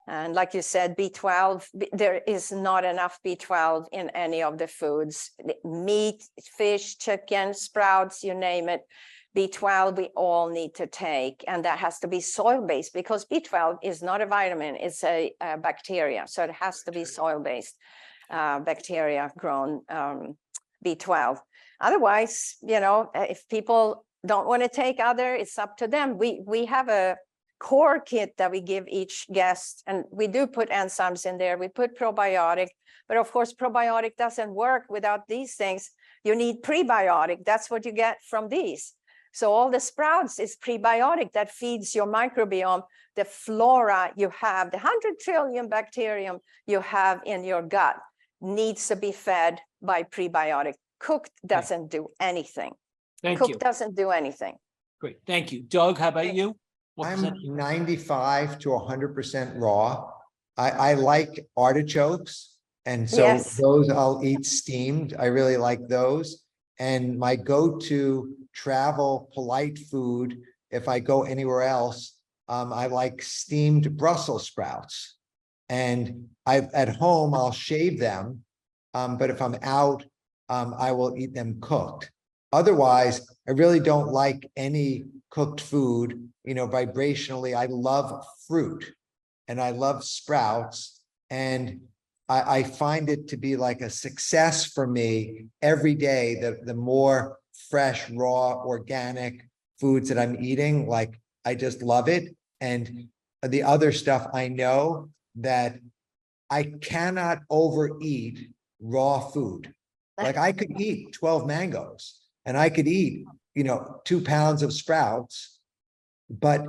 And like you said, B12, there is not enough B12 in any of the foods. Meat, fish, chicken, sprouts, you name it. B12 we all need to take, and that has to be soil-based, because B12 is not a vitamin, it's a bacteria. So it has to be soil-based, bacteria-grown B12. Otherwise, you know, if people don't want to take other, it's up to them. We have a core kit that we give each guest, and we do put enzymes in there. We put probiotic, but of course probiotic doesn't work without these things. You need prebiotic. That's what you get from these. So all the sprouts is prebiotic that feeds your microbiome. The flora you have, the 100 trillion bacterium you have in your gut needs to be fed by prebiotic. Cooked doesn't do anything. Cooked doesn't do anything. Great, thank you. Doug, how about you? I'm 95 to 100% raw. I like artichokes, and so those I'll eat steamed. I really like those. And my go-to travel polite food, if I go anywhere else, I like steamed Brussels sprouts. And at home, I'll shave them. But if I'm out, I will eat them cooked. Otherwise, I really don't like any cooked food. You know, vibrationally, I love fruit and I love sprouts. And I find it to be like a success for me every day, the more fresh, raw, organic foods that I'm eating. Like, I just love it. And the other stuff, I know that I cannot overeat raw food. Like, I could eat 12 mangoes and I could eat, you know, 2 pounds of sprouts. But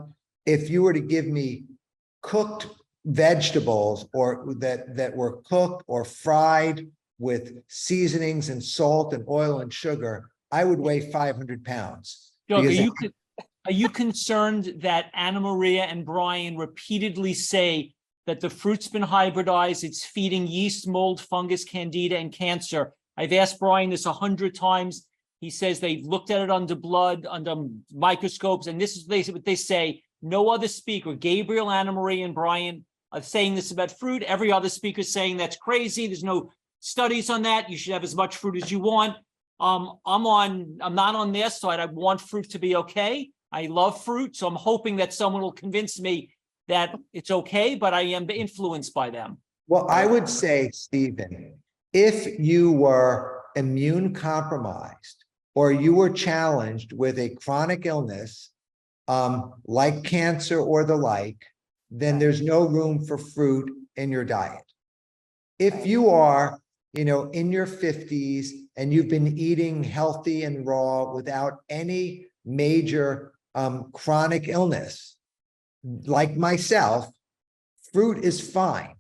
if you were to give me cooked vegetables, or that were cooked or fried with seasonings and salt and oil and sugar, I would weigh 500 pounds. Doug, are you concerned that Anna Maria and Brian repeatedly say that the fruit's been hybridized, it's feeding yeast, mold, fungus, candida, and cancer? I've asked Brian this 100 times. He says they've looked at it under blood, under microscopes, and this is what they say. No other speaker, Gabriel, Anna Maria, and Brian, are saying this about fruit. Every other speaker is saying that's crazy. There's no studies on that. You should have as much fruit as you want. I'm not on their side. I want fruit to be okay. I love fruit, so I'm hoping that someone will convince me that it's okay, but I am influenced by them. Well, I would say, Stephen, if you were immune compromised or you were challenged with a chronic illness, like cancer or the like, then there's no room for fruit in your diet. If you are, you know, in your 50s and you've been eating healthy and raw without any major chronic illness, like myself, fruit is fine.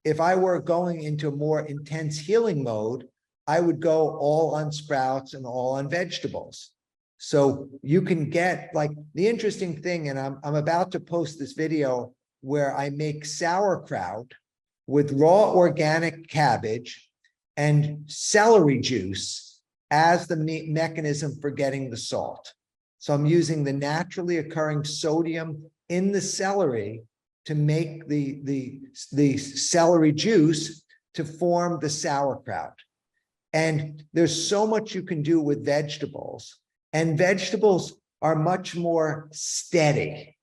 If I were going into a more intense healing mode, I would go all on sprouts and all on vegetables. So you can get, like, the interesting thing, and I'm about to post this video where I make sauerkraut with raw organic cabbage and celery juice as the mechanism for getting the salt. So I'm using the naturally occurring sodium in the celery to make the celery juice to form the sauerkraut. And there's so much you can do with vegetables. And vegetables are much more steady.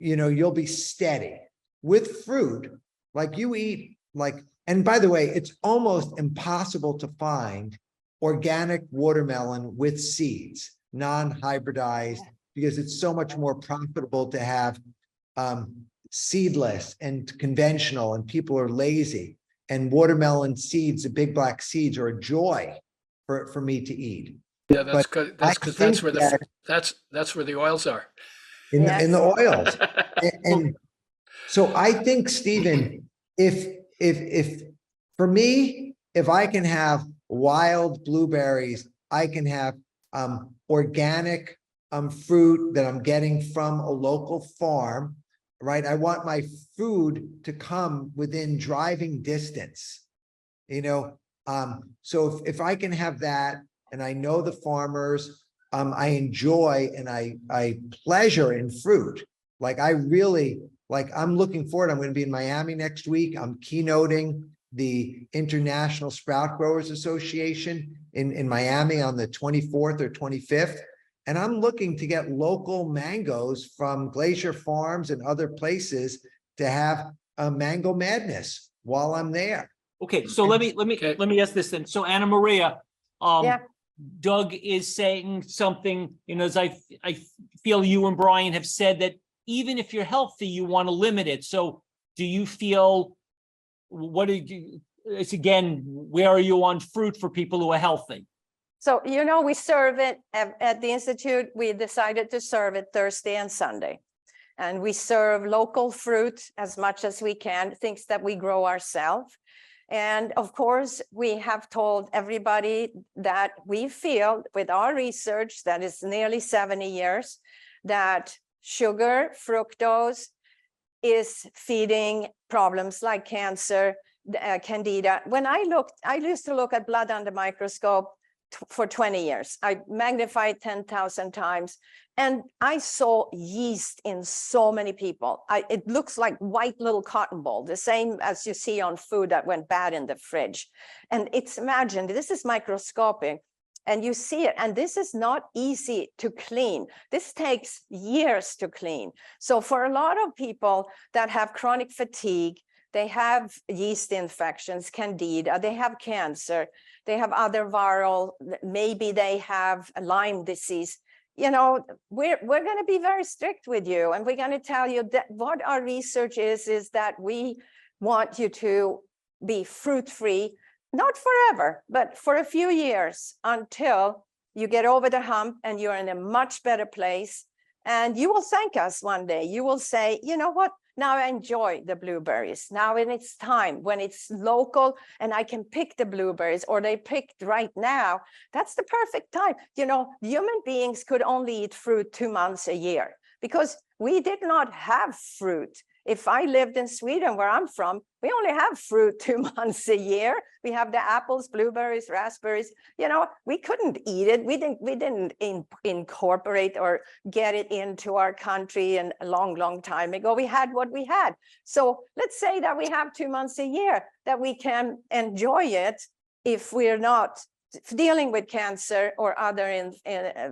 You know, you'll be steady. With fruit, like you eat, like, and by the way, it's almost impossible to find organic watermelon with seeds, non-hybridized, because it's so much more profitable to have seedless and conventional, and people are lazy. And watermelon seeds, the big black seeds, are a joy for me to eat. Yeah, that's good. That's because that's where the oils are. In the oils. and so I think, Stephen, if for me, if I can have wild blueberries, I can have organic fruit that I'm getting from a local farm, right? I want my food to come within driving distance, you know? So if I can have that, and I know the farmers, I enjoy and I pleasure in fruit. Like I really, like I'm looking forward. I'm going to be in Miami next week. I'm keynoting the International Sprout Growers Association in Miami on the 24th or 25th. And I'm looking to get local mangoes from Glacier Farms and other places to have a mango madness while I'm there. Okay, so let me ask this then. So Anna Maria, Yeah. Doug is saying something, as I feel you and Brian have said that even if you're healthy, you want to limit it. So do you feel, it's again, where are you on fruit for people who are healthy? So, we serve it at the Institute. We decided to serve it Thursday and Sunday. And we serve local fruit as much as we can, things that we grow ourselves. And of course, we have told everybody that we feel with our research that is nearly 70 years, that sugar, fructose is feeding problems like cancer, candida. When I used to look at blood under microscope for 20 years. I magnified 10,000 times. And I saw yeast in so many people. It looks like white little cotton ball, the same as you see on food that went bad in the fridge. And imagine, this is microscopic. And you see it, and this is not easy to clean. This takes years to clean. So for a lot of people that have chronic fatigue, they have yeast infections, candida, they have cancer, they have other viral, maybe they have Lyme disease. We're going to be very strict with you, and we're going to tell you that what our research is that we want you to be fruit-free, not forever, but for a few years until you get over the hump and you're in a much better place. And you will thank us one day. You will say, you know what? Now I enjoy the blueberries. Now when it's time, when it's local and I can pick the blueberries, or they picked right now, that's the perfect time. Human beings could only eat fruit 2 months a year because we did not have fruit. If I lived in Sweden, where I'm from, we only have fruit 2 months a year. We have the apples, blueberries, raspberries. We couldn't eat it. We didn't incorporate or get it into our country a long time ago. We had what we had. So let's say that we have 2 months a year that we can enjoy it if we're not dealing with cancer or other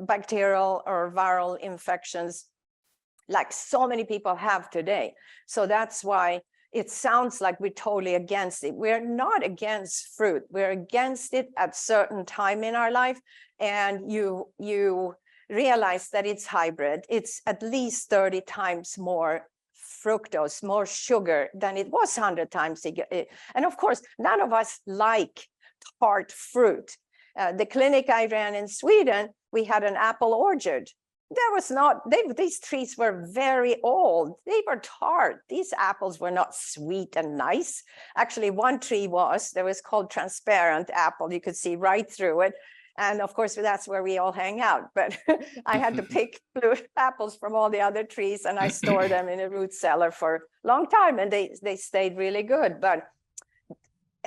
bacterial or viral infections like so many people have today. So that's why it sounds like we're totally against it. We're not against fruit. We're against it at certain time in our life. And you realize that it's hybrid. It's at least 30 times more fructose, more sugar than it was 100 times. And of course, none of us like tart fruit. The clinic I ran in Sweden, we had an apple orchard. These trees were very old. They were tart. These apples were not sweet and nice. Actually, one tree was called transparent apple. You could see right through it. And of course, that's where we all hang out. But I had to pick blue apples from all the other trees, and I stored them in a root cellar for a long time, and they stayed really good. But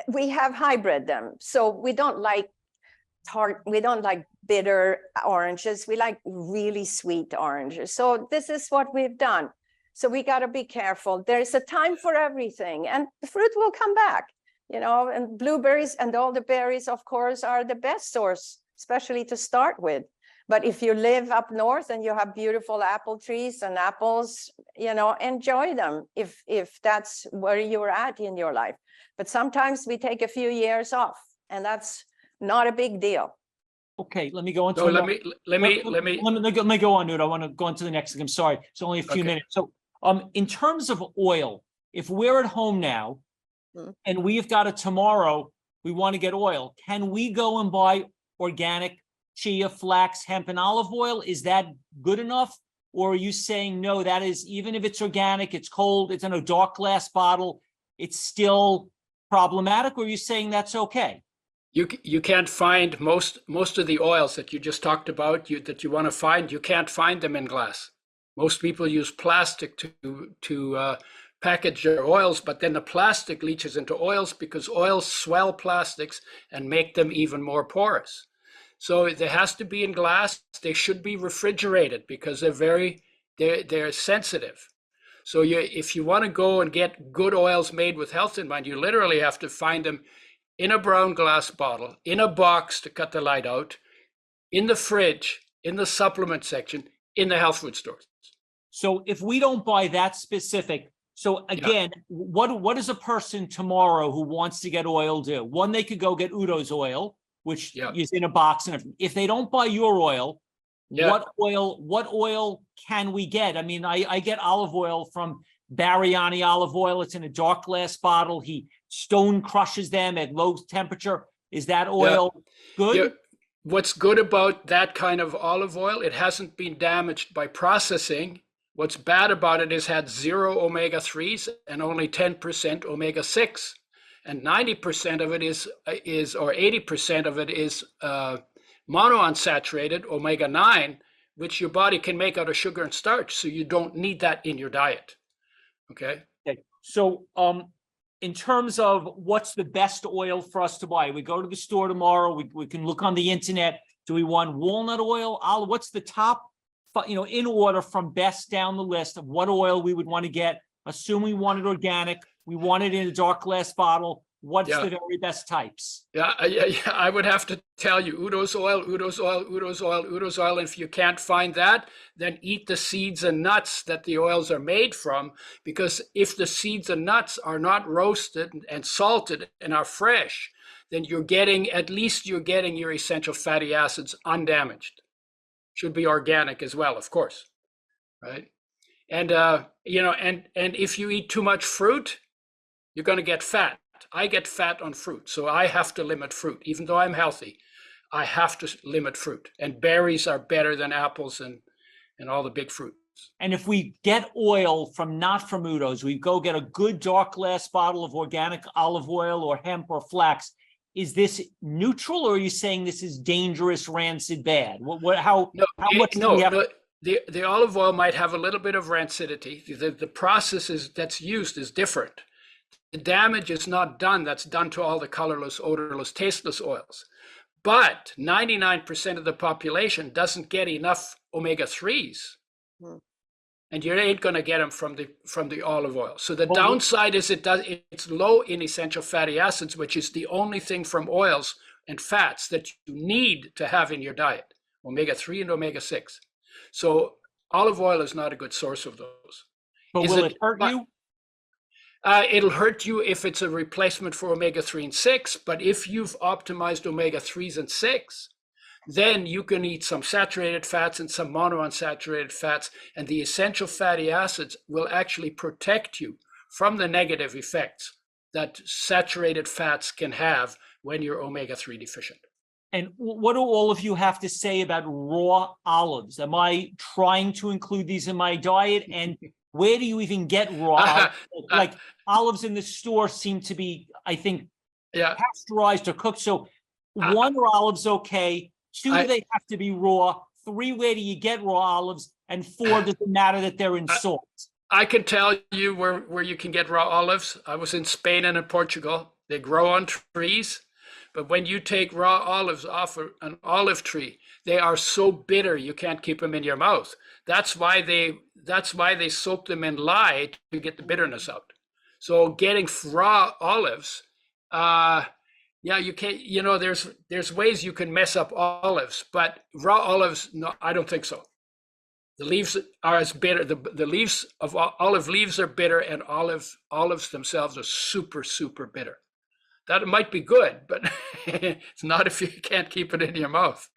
we have hybrid them. So we don't like tart, we don't like bitter oranges. We like really sweet oranges. So this is what we've done. So we got to be careful. There's a time for everything, and the fruit will come back, and blueberries and all the berries, of course, are the best source, especially to start with. But if you live up north and you have beautiful apple trees and apples, enjoy them if that's where you're at in your life. But sometimes we take a few years off, and that's not a big deal. Okay, let me go on to. So let me go on, dude. I want to go on to the next thing. I'm sorry, it's only a few minutes. So, in terms of oil, if we're at home now, and we've got it tomorrow, we want to get oil. Can we go and buy organic chia, flax, hemp, and olive oil? Is that good enough, or are you saying no? That is, even if it's organic, it's cold, it's in a dark glass bottle, it's still problematic, or are you saying that's okay? You can't find most of the oils that you just talked about that you want to find. You can't find them in glass. Most people use plastic to package their oils, but then the plastic leaches into oils because oils swell plastics and make them even more porous. So there has to be in glass. They should be refrigerated because they're very they're sensitive. So if you want to go and get good oils made with health in mind, you literally have to find them in a brown glass bottle, in a box to cut the light out, in the fridge, in the supplement section, in the health food stores. So if we don't buy that specific, so again, what does a person tomorrow who wants to get oil do? One, they could go get Udo's oil, which is in a box, and if they don't buy your oil, what oil can we get? I mean, I get olive oil from Bariani olive oil. It's in a dark glass bottle. He stone crushes them at low temperature. Is that oil good? Yeah. What's good about that kind of olive oil, it hasn't been damaged by processing. What's bad about it is had 0 omega-3s and only 10% omega-6. And 90% of it is or 80% of it is monounsaturated omega-9, which your body can make out of sugar and starch. So you don't need that in your diet. Okay. So in terms of what's the best oil for us to buy, we go to the store tomorrow, we can look on the internet. Do we want walnut oil? Olive? What's the top, in order from best down the list of what oil we would want to get? Assume we want it organic, we want it in a dark glass bottle. What's the very best types? I would have to tell you Udo's oil, Udo's oil, Udo's oil, Udo's oil. And if you can't find that, then eat the seeds and nuts that the oils are made from. Because if the seeds and nuts are not roasted and salted and are fresh, then you're getting your essential fatty acids undamaged. Should be organic as well, of course, right? And and if you eat too much fruit, you're going to get fat. I get fat on fruit, so I have to limit fruit. Even though I'm healthy, I have to limit fruit. And berries are better than apples and all the big fruits. And if we get oil not from Udo's, we go get a good dark glass bottle of organic olive oil or hemp or flax. Is this neutral, or are you saying this is dangerous, rancid, bad? The olive oil might have a little bit of rancidity. The process that's used is different. The damage is not done. That's done to all the colorless, odorless, tasteless oils. But 99% of the population doesn't get enough omega-3s. And you ain't going to get them from the olive oil. So the downside is it's low in essential fatty acids, which is the only thing from oils and fats that you need to have in your diet, omega-3 and omega-6. So olive oil is not a good source of those. But will it hurt you? It'll hurt you if it's a replacement for omega-3 and 6, but if you've optimized omega-3s and 6, then you can eat some saturated fats and some monounsaturated fats, and the essential fatty acids will actually protect you from the negative effects that saturated fats can have when you're omega-3 deficient. And what do all of you have to say about raw olives? Am I trying to include these in my diet? And where do you even get raw olives? Like olives in the store seem to be, I think, pasteurized or cooked. So 1, are olives okay? 2, they have to be raw. 3, where do you get raw olives? And 4, does it matter that they're in salt? I can tell you where you can get raw olives. I was in Spain and in Portugal. They grow on trees. But when you take raw olives off an olive tree, they are so bitter you can't keep them in your mouth. That's why they soak them in lye to get the bitterness out. So getting raw olives, you can't. There's ways you can mess up olives, but raw olives, no, I don't think so. The leaves are as bitter. The leaves of olive leaves are bitter, and olives themselves are super, super bitter. That might be good, but it's not if you can't keep it in your mouth.